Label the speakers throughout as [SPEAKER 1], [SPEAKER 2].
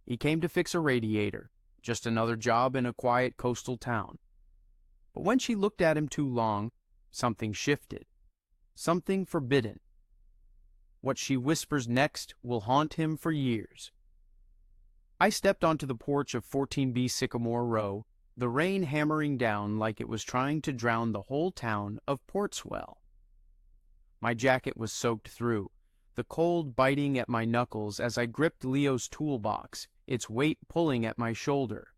[SPEAKER 1] He came to fix a radiator, just another job in a quiet coastal town. But when she looked at him too long, something shifted, something forbidden. What she whispers next will haunt him for years. I stepped onto the porch of 14B Sycamore Row, the rain hammering down like it was trying to drown the whole town of Portswell. My jacket was soaked through, the cold biting at my knuckles as I gripped Leo's toolbox, its weight pulling at my shoulder.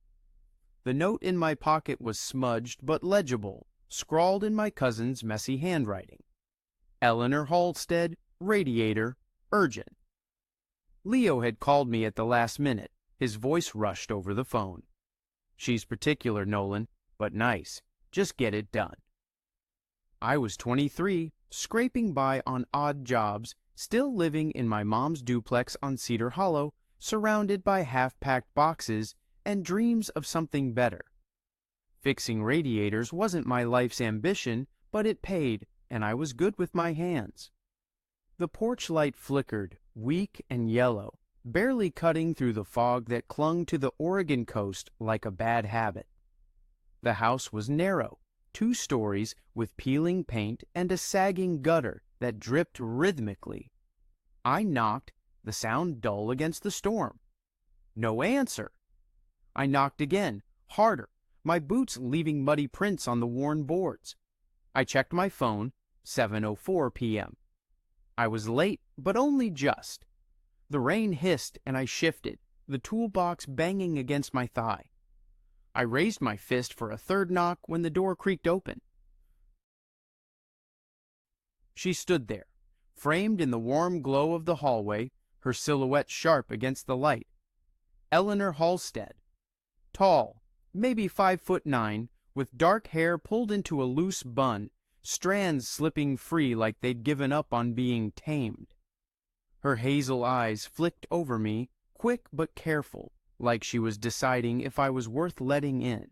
[SPEAKER 1] The note in my pocket was smudged but legible, scrawled in my cousin's messy handwriting. Eleanor Halstead, radiator, urgent. Leo had called me at the last minute. His voice rushed over the phone. She's particular, Nolan, but nice. Just get it done. I was 23, scraping by on odd jobs, still living in my mom's duplex on Cedar Hollow, surrounded by half-packed boxes and dreams of something better. Fixing radiators wasn't my life's ambition, but it paid, and I was good with my hands. The porch light flickered, weak and yellow, barely cutting through the fog that clung to the Oregon coast like a bad habit. The house was narrow, 2 stories with peeling paint and a sagging gutter that dripped rhythmically. I knocked, the sound dull against the storm. No answer. I knocked again, harder, my boots leaving muddy prints on the worn boards. I checked my phone, 7:04 p.m. I was late, but only just. The rain hissed and I shifted, the toolbox banging against my thigh. I raised my fist for a third knock when the door creaked open. She stood there, framed in the warm glow of the hallway, her silhouette sharp against the light. Eleanor Halstead. Tall, maybe 5'9", with dark hair pulled into a loose bun, strands slipping free like they'd given up on being tamed. Her hazel eyes flicked over me, quick but careful, like she was deciding if I was worth letting in.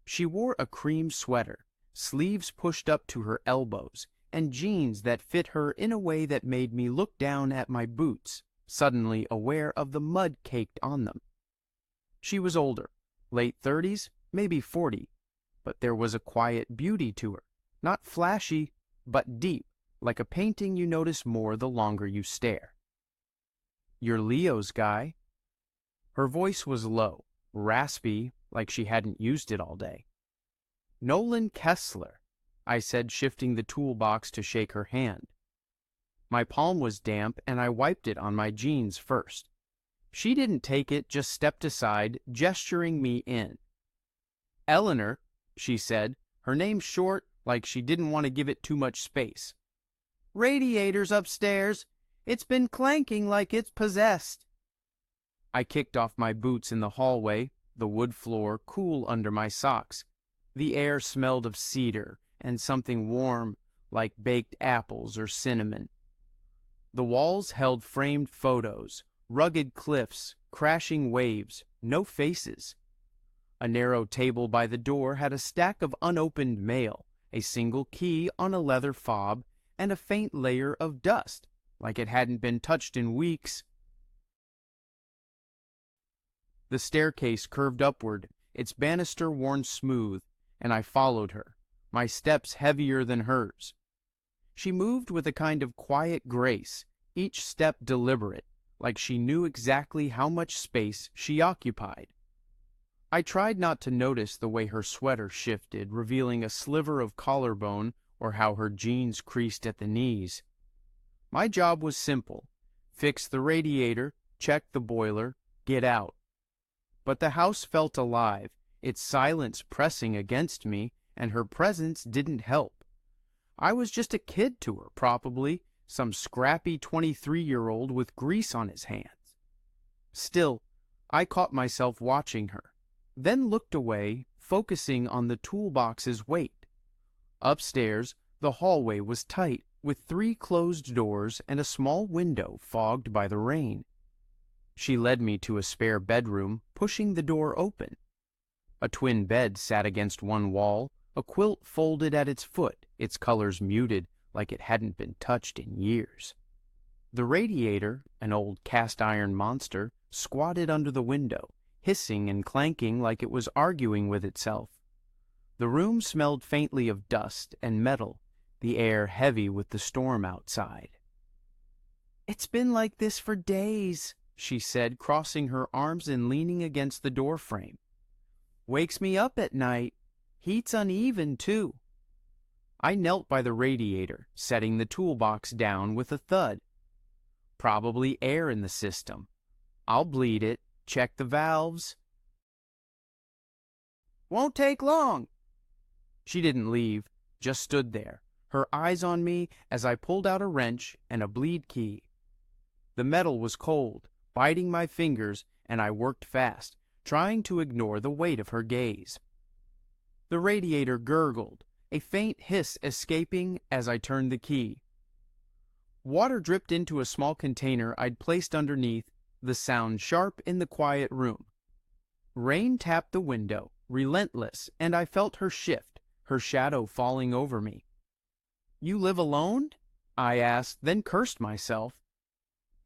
[SPEAKER 1] She wore a cream sweater, sleeves pushed up to her elbows, and jeans that fit her in a way that made me look down at my boots, suddenly aware of the mud caked on them. She was older, late 30s, maybe 40, but there was a quiet beauty to her, not flashy, but deep, like a painting you notice more the longer you stare. "You're Leo's guy." Her voice was low, raspy, like she hadn't used it all day. "Nolan Kessler," I said, shifting the toolbox to shake her hand. My palm was damp and I wiped it on my jeans first. She didn't take it, just stepped aside, gesturing me in. "Eleanor," she said, her name short, like she didn't want to give it too much space. "Radiator's upstairs. It's been clanking like it's possessed." I kicked off my boots in the hallway, the wood floor cool under my socks. The air smelled of cedar and something warm, like baked apples or cinnamon. The walls held framed photos, rugged cliffs, crashing waves, no faces. A narrow table by the door had a stack of unopened mail, a single key on a leather fob, and a faint layer of dust, like it hadn't been touched in weeks. The staircase curved upward, its banister worn smooth, and I followed her, my steps heavier than hers. She moved with a kind of quiet grace, each step deliberate, like she knew exactly how much space she occupied. I tried not to notice the way her sweater shifted, revealing a sliver of collarbone, or how her jeans creased at the knees. My job was simple: fix the radiator, check the boiler, get out. But the house felt alive, its silence pressing against me, and her presence didn't help. I was just a kid to her, probably, some scrappy 23-year-old with grease on his hands. Still, I caught myself watching her, then looked away, focusing on the toolbox's weight. Upstairs, the hallway was tight, with 3 closed doors and a small window fogged by the rain. She led me to a spare bedroom, pushing the door open. A twin bed sat against one wall, a quilt folded at its foot, its colors muted, like it hadn't been touched in years. The radiator, an old cast-iron monster, squatted under the window, hissing and clanking like it was arguing with itself. The room smelled faintly of dust and metal, the air heavy with the storm outside. "It's been like this for days," she said, crossing her arms and leaning against the doorframe. "Wakes me up at night. Heat's uneven, too." I knelt by the radiator, setting the toolbox down with a thud. Probably air in the system. I'll bleed it, check the valves. "Won't take long." She didn't leave, just stood there, her eyes on me as I pulled out a wrench and a bleed key. The metal was cold, biting my fingers, and I worked fast, trying to ignore the weight of her gaze. The radiator gurgled, a faint hiss escaping as I turned the key. Water dripped into a small container I'd placed underneath, the sound sharp in the quiet room. Rain tapped the window, relentless, and I felt her shift, her shadow falling over me. "You live alone?" I asked, then cursed myself.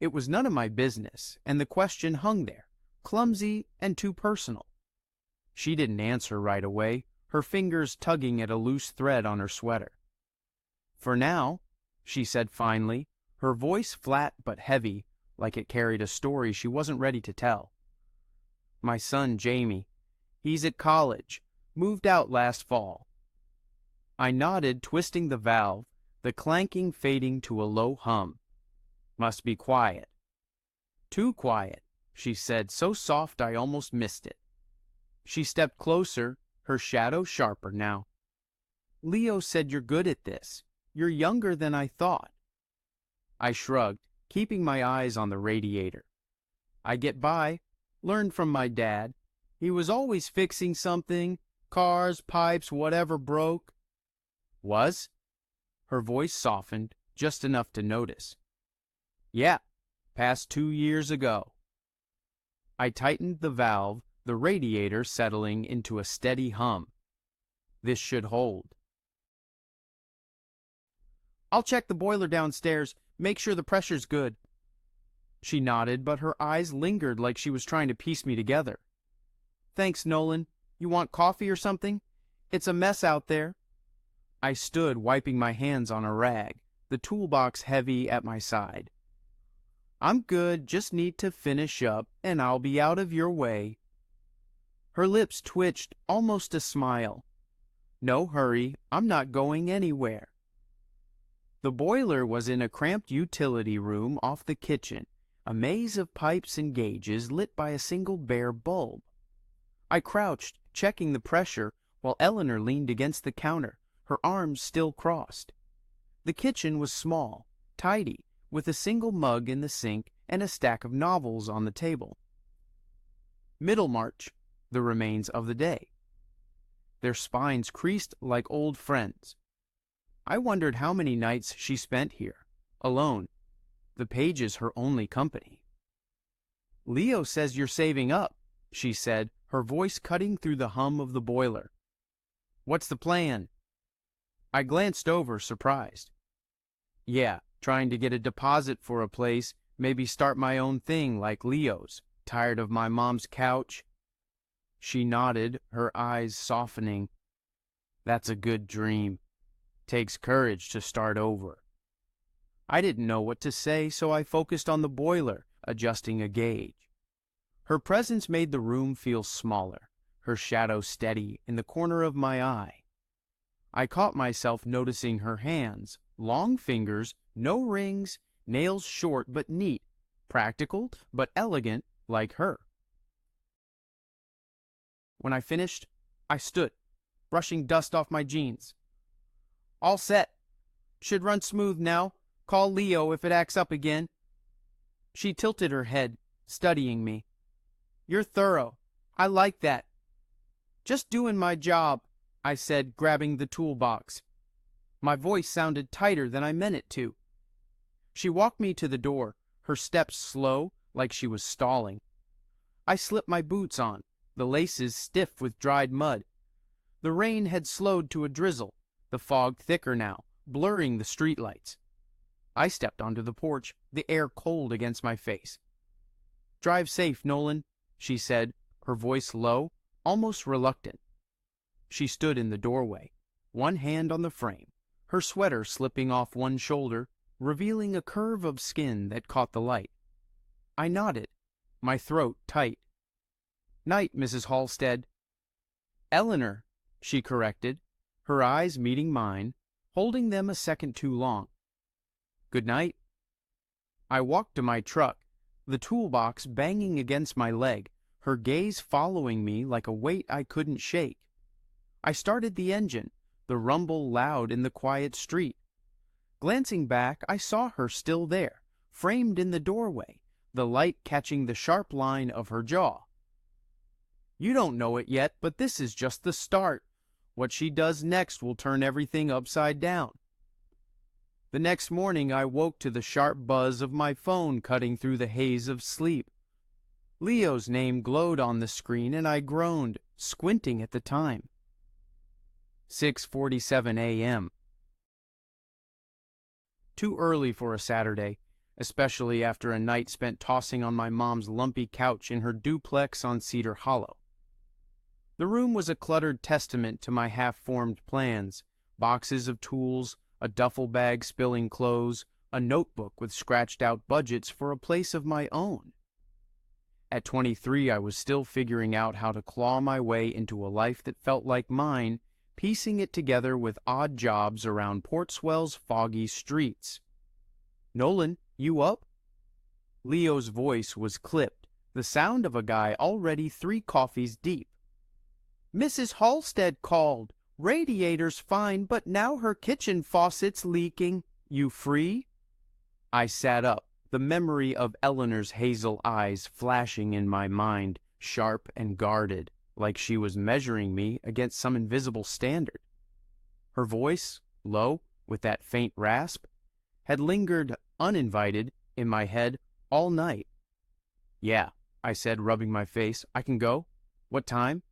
[SPEAKER 1] It was none of my business, and the question hung there, clumsy and too personal. She didn't answer right away, her fingers tugging at a loose thread on her sweater. "For now," she said finally, her voice flat but heavy, like it carried a story she wasn't ready to tell. "My son, Jamie. He's at college. Moved out last fall." I nodded, twisting the valve, the clanking fading to a low hum. "Must be quiet." "Too quiet," she said, so soft I almost missed it. She stepped closer, her shadow sharper now. "Leo said you're good at this. You're younger than I thought." I shrugged, keeping my eyes on the radiator. "I get by. Learned from my dad. He was always fixing something, cars, pipes, whatever broke." "Was?" Her voice softened, just enough to notice. "Yeah, past 2 years ago." I tightened the valve, the radiator settling into a steady hum. This should hold. "I'll check the boiler downstairs, make sure the pressure's good." She nodded, but her eyes lingered like she was trying to piece me together. "Thanks, Nolan. You want coffee or something? It's a mess out there." I stood, wiping my hands on a rag, the toolbox heavy at my side. "I'm good, just need to finish up, and I'll be out of your way." Her lips twitched, almost a smile. "No hurry, I'm not going anywhere." The boiler was in a cramped utility room off the kitchen, a maze of pipes and gauges lit by a single bare bulb. I crouched, checking the pressure, while Eleanor leaned against the counter, her arms still crossed. The kitchen was small, tidy, with a single mug in the sink and a stack of novels on the table. Middlemarch, the remains of the day. Their spines creased like old friends. I wondered how many nights she spent here, alone, the pages her only company. "Leo says you're saving up," she said, her voice cutting through the hum of the boiler. "What's the plan?" I glanced over, surprised. "Yeah, trying to get a deposit for a place, maybe start my own thing like Leo's. Tired of my mom's couch." She nodded, her eyes softening. "That's a good dream. Takes courage to start over." I didn't know what to say, so I focused on the boiler, adjusting a gauge. Her presence made the room feel smaller, her shadow steady in the corner of my eye. I caught myself noticing her hands, long fingers, no rings, nails short but neat, practical but elegant like her. When I finished, I stood, brushing dust off my jeans. "All set. Should run smooth now. Call Leo if it acts up again." She tilted her head, studying me. "You're thorough. I like that." "Just doing my job," I said, grabbing the toolbox. My voice sounded tighter than I meant it to. She walked me to the door, her steps slow, like she was stalling. I slipped my boots on, the laces stiff with dried mud. The rain had slowed to a drizzle, the fog thicker now, blurring the streetlights. I stepped onto the porch, the air cold against my face. "Drive safe, Nolan," she said, her voice low, almost reluctant. She stood in the doorway, one hand on the frame, her sweater slipping off one shoulder, revealing a curve of skin that caught the light. I nodded, my throat tight. "Night, Mrs. Halstead." "Eleanor," she corrected, her eyes meeting mine, holding them a second too long. "Good night." I walked to my truck, the toolbox banging against my leg, her gaze following me like a weight I couldn't shake. I started the engine, the rumble loud in the quiet street. Glancing back, I saw her still there, framed in the doorway, the light catching the sharp line of her jaw. "You don't know it yet, but this is just the start. What she does next will turn everything upside down." The next morning I woke to the sharp buzz of my phone cutting through the haze of sleep. Leo's name glowed on the screen and I groaned, squinting at the time. 6:47 a.m. Too early for a Saturday, especially after a night spent tossing on my mom's lumpy couch in her duplex on Cedar Hollow. The room was a cluttered testament to my half-formed plans, boxes of tools, a duffel bag spilling clothes, a notebook with scratched-out budgets for a place of my own. At 23, I was still figuring out how to claw my way into a life that felt like mine, piecing it together with odd jobs around Portswell's foggy streets. "Nolan, you up?" Leo's voice was clipped, the sound of a guy already 3 coffees deep. "Mrs. Halstead called. Radiator's fine, but now her kitchen faucet's leaking. You free?" I sat up, the memory of Eleanor's hazel eyes flashing in my mind, sharp and guarded, like she was measuring me against some invisible standard. Her voice, low, with that faint rasp, had lingered uninvited in my head all night. "Yeah," I said, rubbing my face. "I can go. What time?"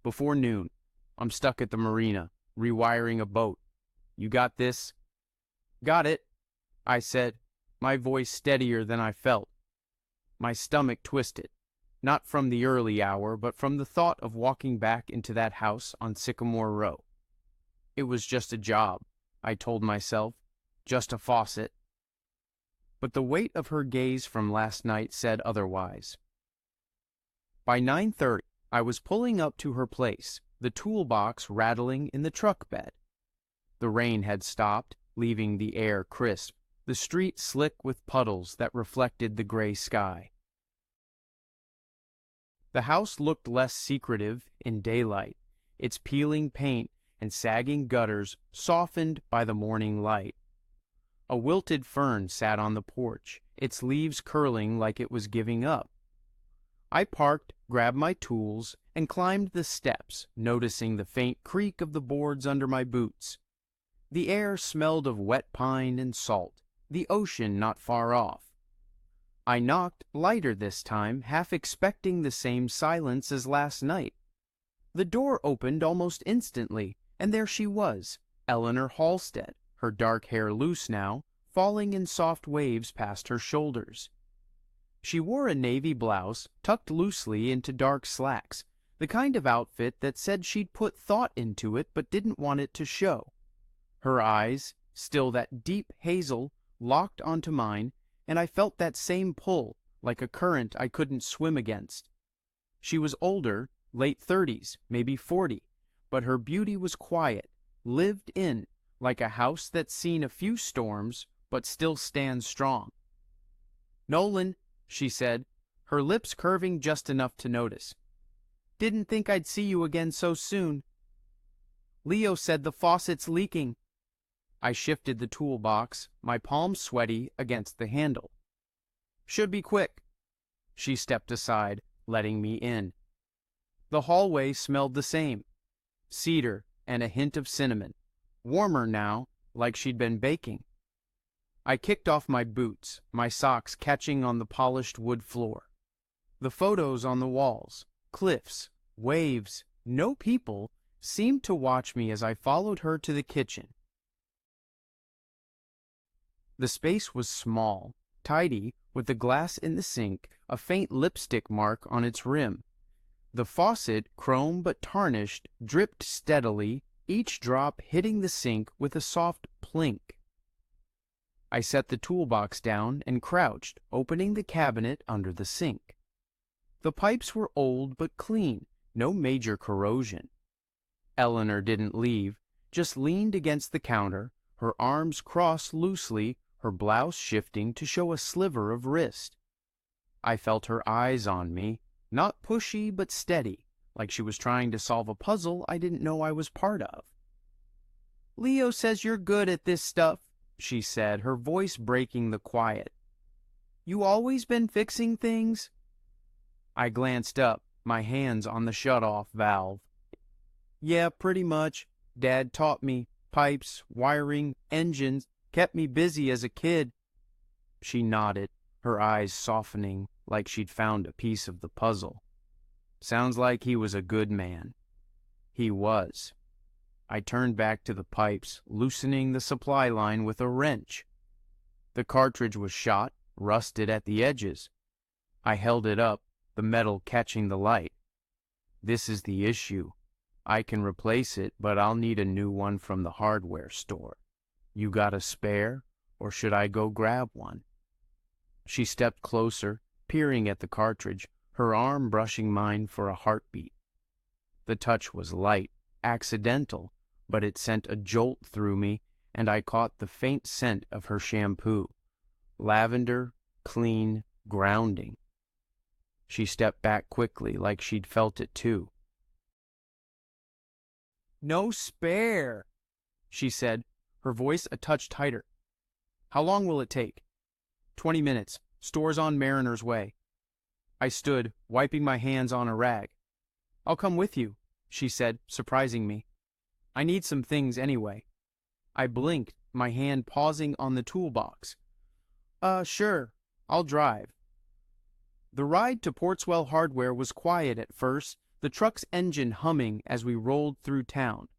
[SPEAKER 1] "Before noon. I'm stuck at the marina, rewiring a boat. You got this?" "Got it," I said, my voice steadier than I felt. My stomach twisted, not from the early hour, but from the thought of walking back into that house on Sycamore Row. It was just a job, I told myself, just a faucet. But the weight of her gaze from last night said otherwise. By 9:30, I was pulling up to her place, the toolbox rattling in the truck bed. The rain had stopped, leaving the air crisp, the street slick with puddles that reflected the gray sky. The house looked less secretive in daylight, its peeling paint and sagging gutters softened by the morning light. A wilted fern sat on the porch, its leaves curling like it was giving up. I parked, grabbed my tools, and climbed the steps, noticing the faint creak of the boards under my boots. The air smelled of wet pine and salt, the ocean not far off. I knocked lighter this time, half expecting the same silence as last night. The door opened almost instantly, and there she was, Eleanor Halstead, her dark hair loose now, falling in soft waves past her shoulders. She wore a navy blouse tucked loosely into dark slacks, the kind of outfit that said she'd put thought into it but didn't want it to show. Her eyes, still that deep hazel, locked onto mine, and I felt that same pull, like a current I couldn't swim against. She was older, late 30s, maybe 40, but her beauty was quiet, lived in, like a house that's seen a few storms but still stands strong. "Nolan," she said, her lips curving just enough to notice. "Didn't think I'd see you again so soon." "Leo said the faucet's leaking." I shifted the toolbox, my palms sweaty, against the handle. "Should be quick." She stepped aside, letting me in. The hallway smelled the same, cedar and a hint of cinnamon, warmer now, like she'd been baking. I kicked off my boots, my socks catching on the polished wood floor. The photos on the walls, cliffs, waves, no people, seemed to watch me as I followed her to the kitchen. The space was small, tidy, with the glass in the sink, a faint lipstick mark on its rim. The faucet, chrome but tarnished, dripped steadily, each drop hitting the sink with a soft plink. I set the toolbox down and crouched, opening the cabinet under the sink. The pipes were old but clean, no major corrosion. Eleanor didn't leave, just leaned against the counter, her arms crossed loosely, her blouse shifting to show a sliver of wrist. I felt her eyes on me, not pushy but steady, like she was trying to solve a puzzle I didn't know I was part of. "Leo says you're good at this stuff," she said, her voice breaking the quiet. "You always been fixing things?" I glanced up, my hands on the shut-off valve. "Yeah, pretty much. Dad taught me. Pipes, wiring, engines, kept me busy as a kid." She nodded, her eyes softening like she'd found a piece of the puzzle. Sounds like he was a good man. He was. I turned back to the pipes, loosening the supply line with a wrench. The cartridge was shot, rusted at the edges. I held it up, the metal catching the light. "This is the issue. I can replace it, but I'll need a new one from the hardware store. You got a spare, or should I go grab one?" She stepped closer, peering at the cartridge, her arm brushing mine for a heartbeat. The touch was light, accidental, but it sent a jolt through me, and I caught the faint scent of her shampoo. Lavender, clean, grounding. She stepped back quickly, like she'd felt it too. "No spare," she said, her voice a touch tighter. "How long will it take?" 20 minutes. Store's on Mariner's Way." I stood, wiping my hands on a rag. "I'll come with you," she said, surprising me. "I need some things anyway." I blinked, my hand pausing on the toolbox. Sure, I'll drive." The ride to Portswell Hardware was quiet at first, the truck's engine humming as we rolled through town.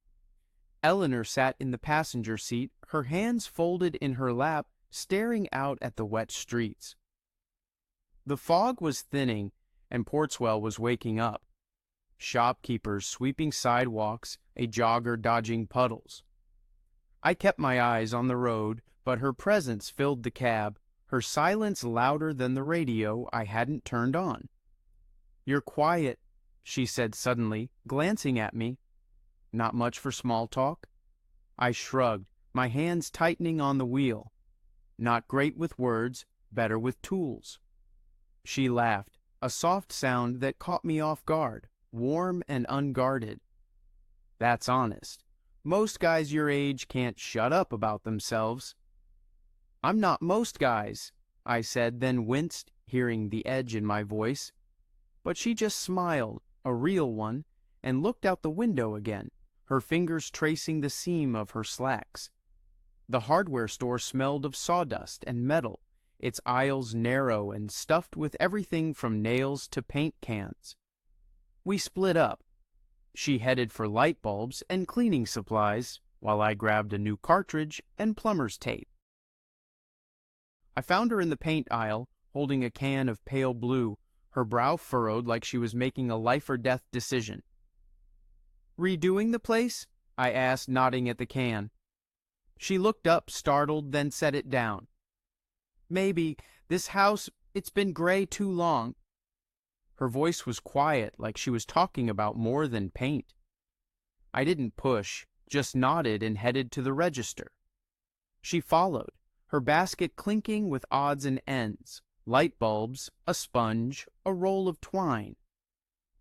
[SPEAKER 1] Eleanor sat in the passenger seat, her hands folded in her lap, staring out at the wet streets. The fog was thinning, and Portswell was waking up. Shopkeepers sweeping sidewalks, a jogger dodging puddles. I kept my eyes on the road, but her presence filled the cab, her silence louder than the radio I hadn't turned on. "You're quiet," she said suddenly, glancing at me. "Not much for small talk?" I shrugged, my hands tightening on the wheel. "Not great with words, better with tools." She laughed, a soft sound that caught me off guard, warm and unguarded. "That's honest. Most guys your age can't shut up about themselves." "I'm not most guys," I said, then winced, hearing the edge in my voice. But she just smiled, a real one, and looked out the window again, her fingers tracing the seam of her slacks. The hardware store smelled of sawdust and metal, its aisles narrow and stuffed with everything from nails to paint cans. We split up. She headed for light bulbs and cleaning supplies, while I grabbed a new cartridge and plumber's tape. I found her in the paint aisle, holding a can of pale blue, her brow furrowed like she was making a life-or-death decision. "Redoing the place?" I asked, nodding at the can. She looked up, startled, then set it down. "Maybe. This house, it's been gray too long." Her voice was quiet, like she was talking about more than paint. I didn't push, just nodded and headed to the register. She followed, her basket clinking with odds and ends, light bulbs, a sponge, a roll of twine.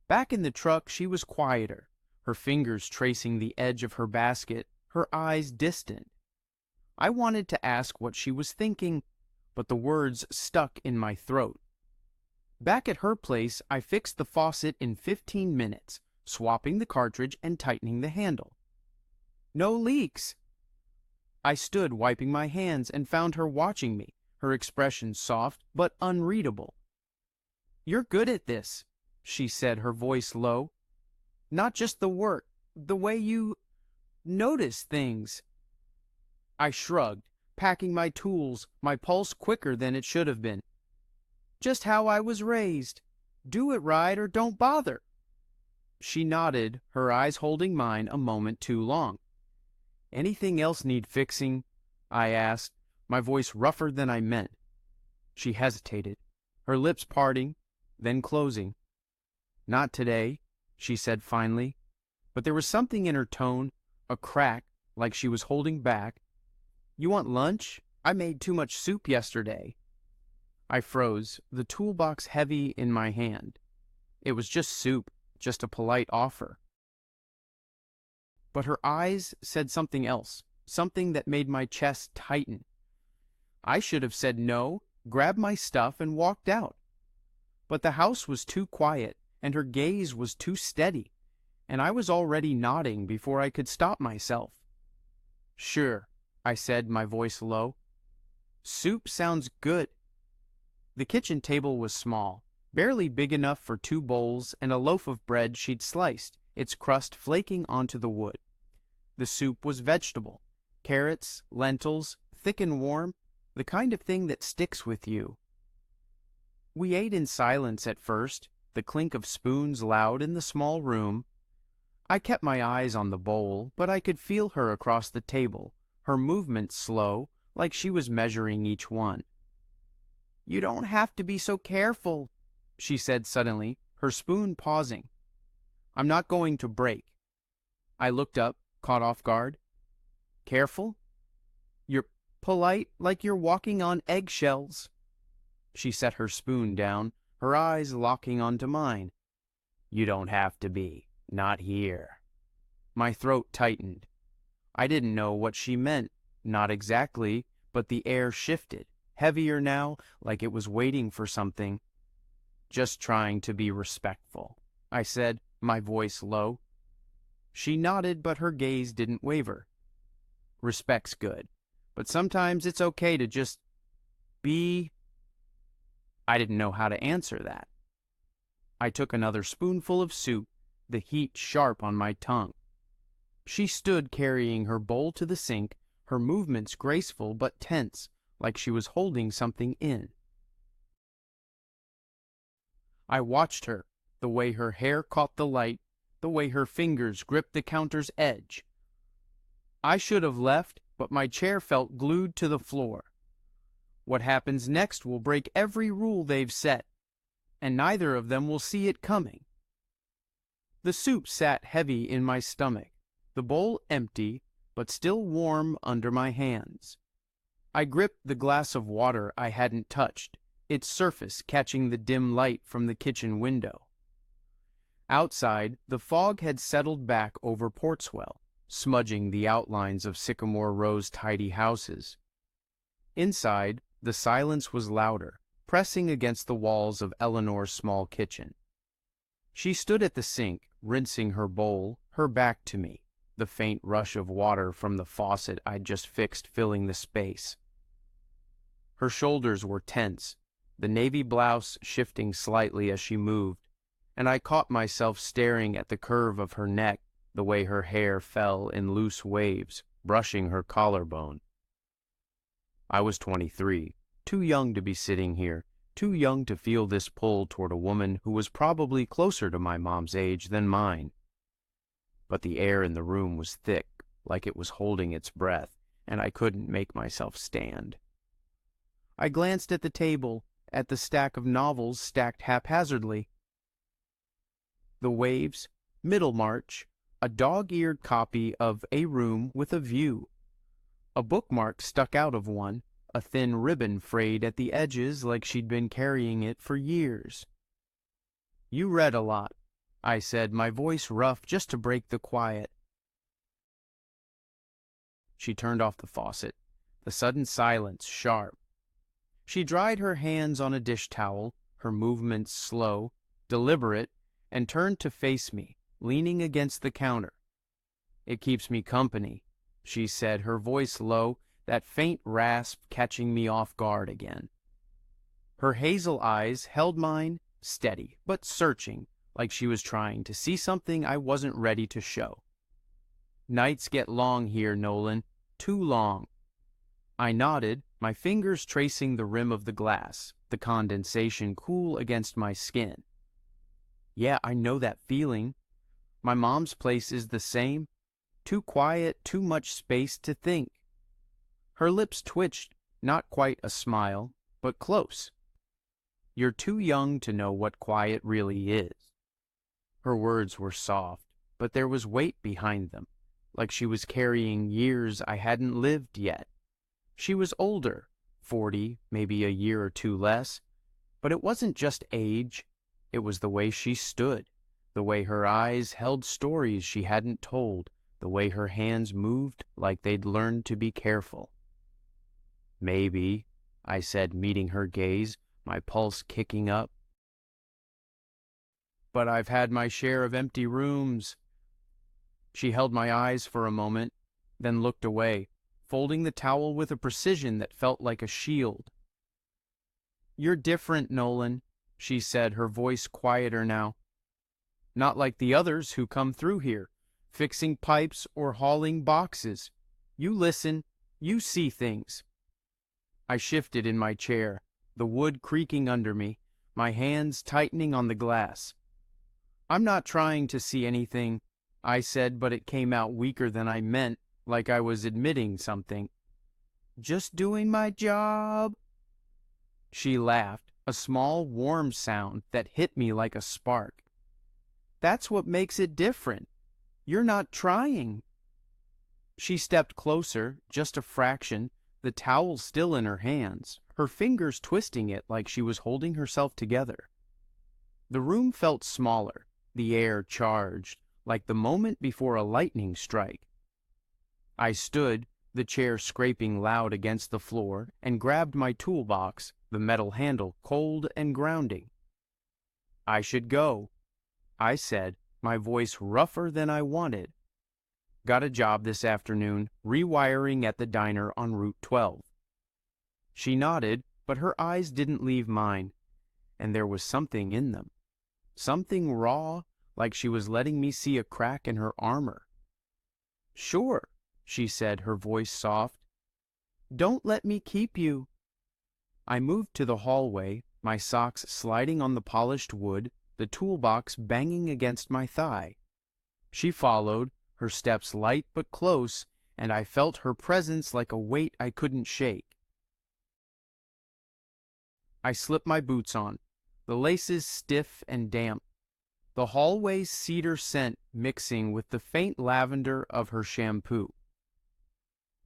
[SPEAKER 1] Back in the truck, she was quieter, her fingers tracing the edge of her basket, her eyes distant. I wanted to ask what she was thinking, but the words stuck in my throat. Back at her place, I fixed the faucet in 15 minutes, swapping the cartridge and tightening the handle. "No leaks." I stood wiping my hands and found her watching me, her expression soft but unreadable. "You're good at this," she said, her voice low. "Not just the work, the way you notice things." I shrugged, packing my tools, my pulse quicker than it should have been. Just how I was raised. Do it right or don't bother. She nodded, her eyes holding mine a moment too long. Anything else need fixing? I asked, my voice rougher than I meant. She hesitated, her lips parting, then closing. Not today, she said finally, but there was something in her tone, a crack, like she was holding back. You want lunch? I made too much soup yesterday. I froze, the toolbox heavy in my hand. It was just soup, just a polite offer. But her eyes said something else, something that made my chest tighten. I should have said no, grabbed my stuff, and walked out. But the house was too quiet, and her gaze was too steady, and I was already nodding before I could stop myself. Sure, I said, my voice low. Soup sounds good. The kitchen table was small, barely big enough for 2 bowls and a loaf of bread she'd sliced, its crust flaking onto the wood. The soup was vegetable, carrots, lentils, thick and warm, the kind of thing that sticks with you. We ate in silence at first, the clink of spoons loud in the small room. I kept my eyes on the bowl, but I could feel her across the table, her movements slow, like she was measuring each one. You don't have to be so careful, she said suddenly, her spoon pausing. I'm not going to break. I looked up, caught off guard. Careful? You're polite like you're walking on eggshells. She set her spoon down, her eyes locking onto mine. You don't have to be. Not here. My throat tightened. I didn't know what she meant, not exactly, but the air shifted, heavier now, like it was waiting for something. Just trying to be respectful, I said, my voice low. She nodded, but her gaze didn't waver. Respect's good, but sometimes it's okay to just be. I didn't know how to answer that. I took another spoonful of soup, the heat sharp on my tongue. She stood carrying her bowl to the sink, her movements graceful but tense, like she was holding something in. I watched her, the way her hair caught the light, the way her fingers gripped the counter's edge. I should have left, but my chair felt glued to the floor. What happens next will break every rule they've set, and neither of them will see it coming. The soup sat heavy in my stomach, the bowl empty, but still warm under my hands. I gripped the glass of water I hadn't touched, its surface catching the dim light from the kitchen window. Outside, the fog had settled back over Portswell, smudging the outlines of Sycamore Row's tidy houses. Inside, the silence was louder, pressing against the walls of Eleanor's small kitchen. She stood at the sink, rinsing her bowl, her back to me, the faint rush of water from the faucet I'd just fixed filling the space. Her shoulders were tense, the navy blouse shifting slightly as she moved, and I caught myself staring at the curve of her neck, the way her hair fell in loose waves, brushing her collarbone. I was 23, too young to be sitting here, too young to feel this pull toward a woman who was probably closer to my mom's age than mine. But the air in the room was thick, like it was holding its breath, and I couldn't make myself stand. I glanced at the table, at the stack of novels stacked haphazardly. The Waves, Middlemarch, a dog-eared copy of A Room with a View. A bookmark stuck out of one, a thin ribbon frayed at the edges like she'd been carrying it for years. You read a lot, I said, my voice rough just to break the quiet. She turned off the faucet, the sudden silence sharp. She dried her hands on a dish towel, her movements slow, deliberate, and turned to face me, leaning against the counter. It keeps me company, she said, her voice low, that faint rasp catching me off guard again. Her hazel eyes held mine, steady, but searching, like she was trying to see something I wasn't ready to show. Nights get long here, Nolan, too long. I nodded, my fingers tracing the rim of the glass, the condensation cool against my skin. Yeah, I know that feeling. My mom's place is the same. Too quiet, too much space to think. Her lips twitched, not quite a smile, but close. You're too young to know what quiet really is. Her words were soft, but there was weight behind them, like she was carrying years I hadn't lived yet. She was older, 40, maybe a year or two less, but it wasn't just age, it was the way she stood, the way her eyes held stories she hadn't told, the way her hands moved like they'd learned to be careful. Maybe, I said, meeting her gaze, my pulse kicking up. But I've had my share of empty rooms. She held my eyes for a moment, then looked away, folding the towel with a precision that felt like a shield. You're different, Nolan, she said, her voice quieter now. Not like the others who come through here, fixing pipes or hauling boxes. You listen, you see things. I shifted in my chair, the wood creaking under me, my hands tightening on the glass. I'm not trying to see anything, I said, but it came out weaker than I meant, like I was admitting something. Just doing my job. She laughed, a small, warm sound that hit me like a spark. That's what makes it different. You're not trying. She stepped closer, just a fraction, the towel still in her hands, her fingers twisting it like she was holding herself together. The room felt smaller, the air charged, like the moment before a lightning strike. I stood, the chair scraping loud against the floor, and grabbed my toolbox, the metal handle cold and grounding. I should go, I said, my voice rougher than I wanted. Got a job this afternoon, rewiring at the diner on Route 12. She nodded, but her eyes didn't leave mine, and there was something in them. Something raw, like she was letting me see a crack in her armor. Sure, she said, her voice soft. Don't let me keep you. I moved to the hallway, my socks sliding on the polished wood, the toolbox banging against my thigh. She followed, her steps light but close, and I felt her presence like a weight I couldn't shake. I slipped my boots on, the laces stiff and damp, the hallway's cedar scent mixing with the faint lavender of her shampoo.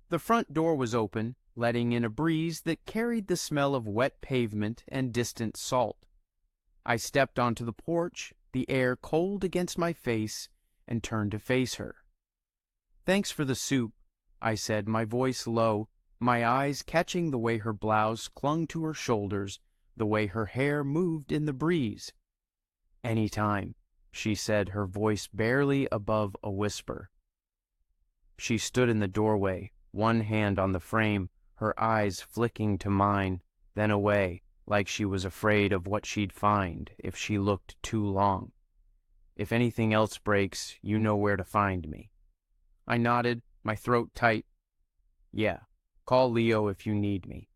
[SPEAKER 1] The front door was open, letting in a breeze that carried the smell of wet pavement and distant salt. I stepped onto the porch, the air cold against my face, and turned to face her. Thanks for the soup, I said, my voice low, my eyes catching the way her blouse clung to her shoulders, the way her hair moved in the breeze. Anytime, she said, her voice barely above a whisper. She stood in the doorway, one hand on the frame, her eyes flicking to mine, then away, like she was afraid of what she'd find if she looked too long. If anything else breaks, you know where to find me. I nodded, my throat tight. Yeah, call Leo if you need me.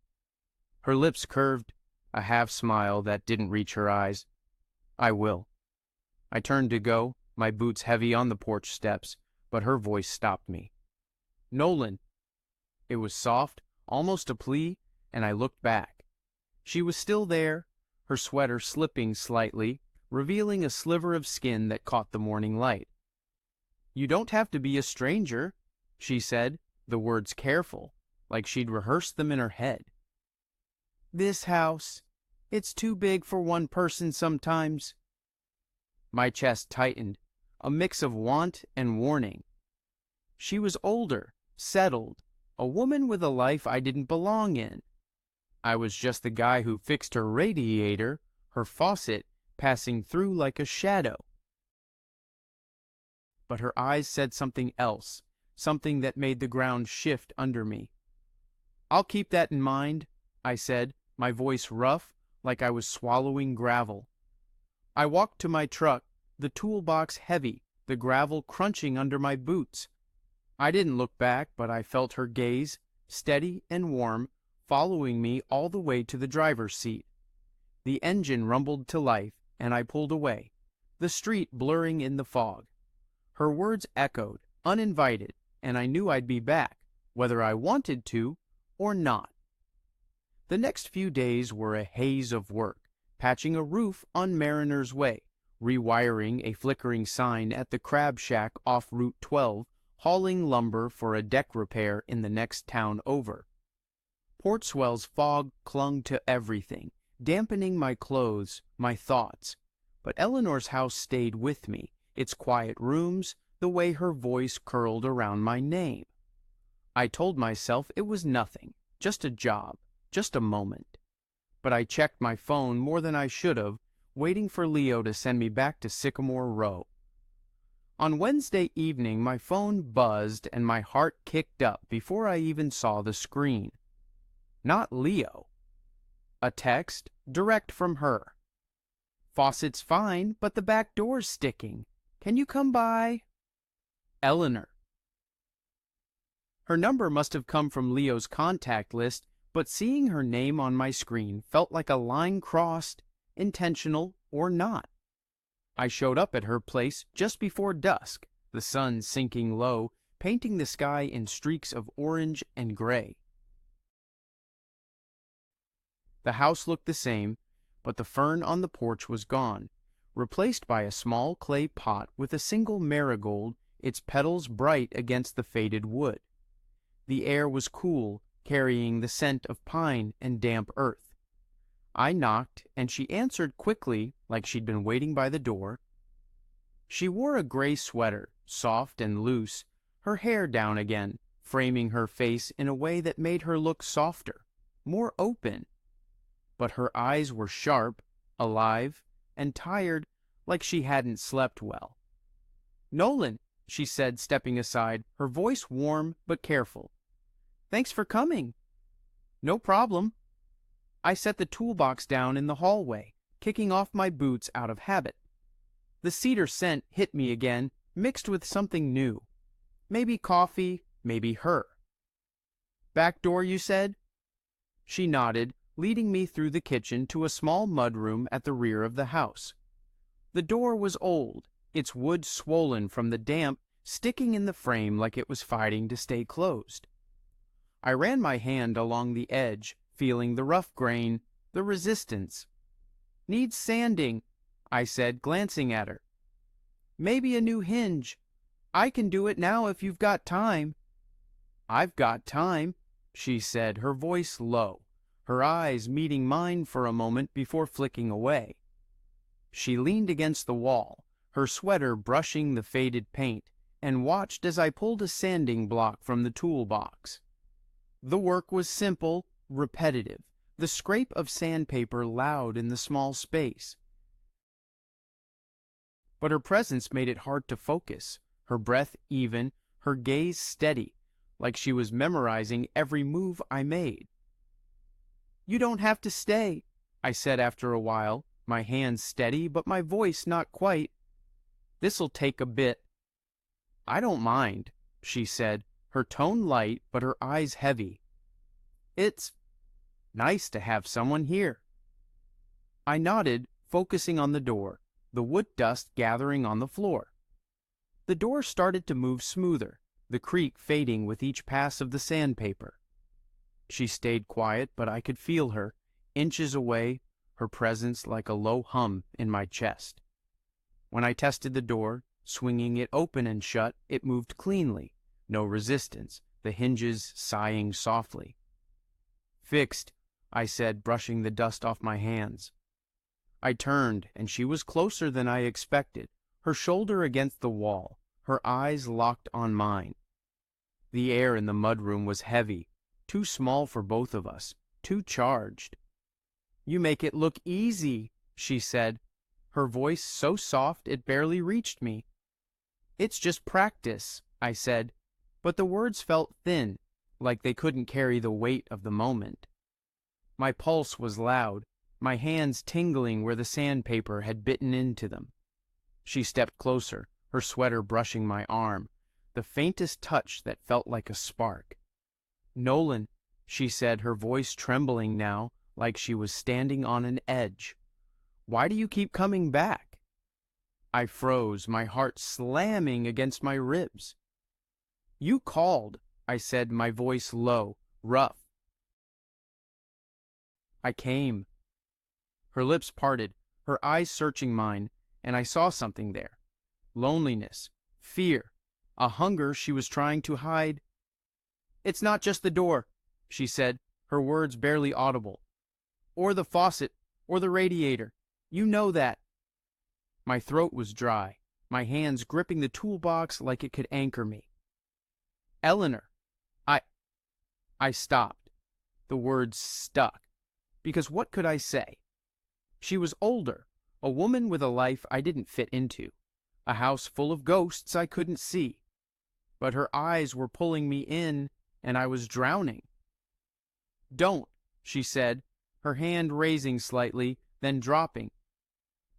[SPEAKER 1] Her lips curved, a half smile that didn't reach her eyes. I will. I turned to go, my boots heavy on the porch steps, but her voice stopped me. Nolan. It was soft, almost a plea, and I looked back. She was still there, her sweater slipping slightly, revealing a sliver of skin that caught the morning light. You don't have to be a stranger, she said, the words careful, like she'd rehearsed them in her head. This house, it's too big for one person sometimes. My chest tightened, a mix of want and warning. She was older, settled, a woman with a life I didn't belong in. I was just the guy who fixed her radiator, her faucet passing through like a shadow. But her eyes said something else, something that made the ground shift under me. I'll keep that in mind, I said, my voice rough, like I was swallowing gravel. I walked to my truck, the toolbox heavy, the gravel crunching under my boots. I didn't look back, but I felt her gaze, steady and warm, following me all the way to the driver's seat. The engine rumbled to life, and I pulled away, the street blurring in the fog. Her words echoed, uninvited, and I knew I'd be back, whether I wanted to or not. The next few days were a haze of work, patching a roof on Mariner's Way, rewiring a flickering sign at the crab shack off Route 12, hauling lumber for a deck repair in the next town over. Portswell's fog clung to everything, dampening my clothes, my thoughts. But Eleanor's house stayed with me, its quiet rooms, the way her voice curled around my name. I told myself it was nothing, just a job, just a moment. But I checked my phone more than I should have, waiting for Leo to send me back to Sycamore Row. On Wednesday evening, my phone buzzed and my heart kicked up before I even saw the screen. Not Leo. A text, direct from her. "Faucet's fine, but the back door's sticking. Can you come by?" Eleanor. Her number must have come from Leo's contact list, but seeing her name on my screen felt like a line crossed, intentional or not. I showed up at her place just before dusk, the sun sinking low, painting the sky in streaks of orange and gray. The house looked the same, but the fern on the porch was gone, replaced by a small clay pot with a single marigold, its petals bright against the faded wood. The air was cool, carrying the scent of pine and damp earth. I knocked, and she answered quickly, like she'd been waiting by the door. She wore a gray sweater, soft and loose, her hair down again, framing her face in a way that made her look softer, more open. But her eyes were sharp, alive, and tired, like she hadn't slept well. "Nolan," she said, stepping aside, her voice warm but careful. "Thanks for coming." "No problem." I set the toolbox down in the hallway, kicking off my boots out of habit. The cedar scent hit me again, mixed with something new. Maybe coffee, maybe her. "Back door, you said?" She nodded, leading me through the kitchen to a small mudroom at the rear of the house. The door was old, its wood swollen from the damp, sticking in the frame like it was fighting to stay closed. I ran my hand along the edge, feeling the rough grain, the resistance. "Needs sanding," I said, glancing at her. "Maybe a new hinge. I can do it now if you've got time." "I've got time," she said, her voice low, her eyes meeting mine for a moment before flicking away. She leaned against the wall, her sweater brushing the faded paint, and watched as I pulled a sanding block from the toolbox. The work was simple, repetitive, the scrape of sandpaper loud in the small space. But her presence made it hard to focus, her breath even, her gaze steady, like she was memorizing every move I made. "You don't have to stay," I said after a while, my hands steady but my voice not quite. "This'll take a bit." "I don't mind," she said, her tone light but her eyes heavy. "It's nice to have someone here." I nodded, focusing on the door, the wood dust gathering on the floor. The door started to move smoother, the creak fading with each pass of the sandpaper. She stayed quiet, but I could feel her, inches away, her presence like a low hum in my chest. When I tested the door, swinging it open and shut, it moved cleanly, no resistance, the hinges sighing softly. "Fixed," I said, brushing the dust off my hands. I turned, and she was closer than I expected, her shoulder against the wall, her eyes locked on mine. The air in the mudroom was heavy, too small for both of us, too charged. "You make it look easy," she said, her voice so soft it barely reached me. "It's just practice," I said, but the words felt thin, like they couldn't carry the weight of the moment. My pulse was loud, my hands tingling where the sandpaper had bitten into them. She stepped closer, her sweater brushing my arm, the faintest touch that felt like a spark. "Nolan," she said, her voice trembling now like she was standing on an edge. "Why do you keep coming back?" I froze, my heart slamming against my ribs. "You called," I said, my voice low, rough. "I came." Her lips parted, her eyes searching mine, and I saw something there. Loneliness, fear, a hunger she was trying to hide. "It's not just the door," she said, her words barely audible. "Or the faucet, or the radiator. You know that." My throat was dry, my hands gripping the toolbox like it could anchor me. "Eleanor, I—" I stopped. The words stuck. Because what could I say? She was older, a woman with a life I didn't fit into, a house full of ghosts I couldn't see. But her eyes were pulling me in, and I was drowning. "Don't," she said, her hand raising slightly, then dropping.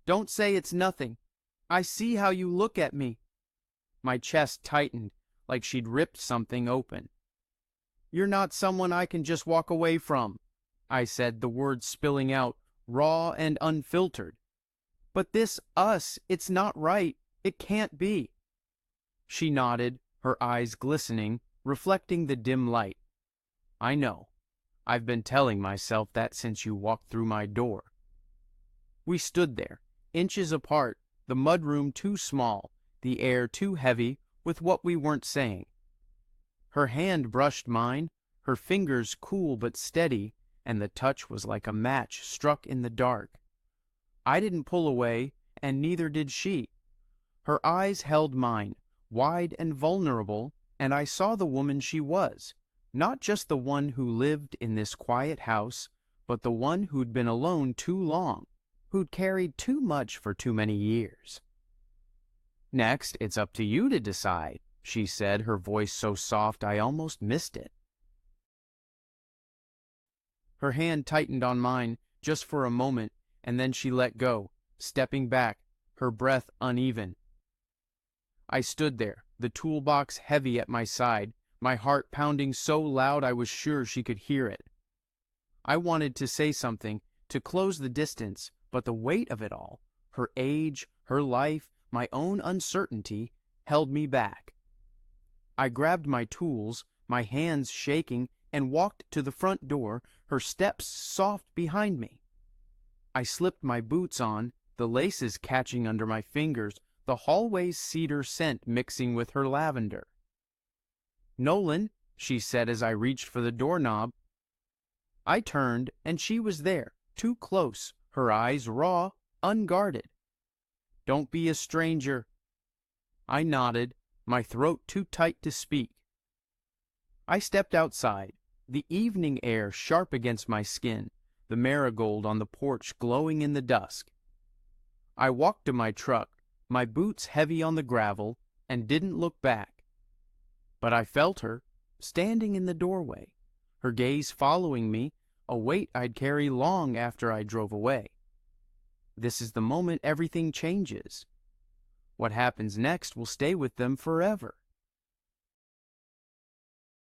[SPEAKER 1] "Don't say it's nothing. I see how you look at me." My chest tightened, like she'd ripped something open. "You're not someone I can just walk away from," I said, the words spilling out, raw and unfiltered. "But this us, it's not right. It can't be." She nodded, her eyes glistening, reflecting the dim light. "I know. I've been telling myself that since you walked through my door." We stood there, inches apart, the mudroom too small, the air too heavy with what we weren't saying. Her hand brushed mine, her fingers cool but steady, and the touch was like a match struck in the dark. I didn't pull away, and neither did she. Her eyes held mine, wide and vulnerable, and I saw the woman she was, not just the one who lived in this quiet house, but the one who'd been alone too long, who'd carried too much for too many years. "Next, it's up to you to decide," she said, her voice so soft I almost missed it. Her hand tightened on mine just for a moment, and then she let go, stepping back, her breath uneven. I stood there, the toolbox heavy at my side, my heart pounding so loud I was sure she could hear it. I wanted to say something, to close the distance, but the weight of it all, her age, her life, my own uncertainty, held me back. I grabbed my tools, my hands shaking, and walked to the front door, her steps soft behind me. I slipped my boots on, the laces catching under my fingers, the hallway's cedar scent mixing with her lavender. "Nolan," she said as I reached for the doorknob. I turned, and she was there, too close, her eyes raw, unguarded. "Don't be a stranger." I nodded, my throat too tight to speak. I stepped outside, the evening air sharp against my skin, the marigold on the porch glowing in the dusk. I walked to my truck, my boots heavy on the gravel, and didn't look back. But I felt her, standing in the doorway, her gaze following me, a weight I'd carry long after I drove away. This is the moment everything changes. What happens next will stay with them forever.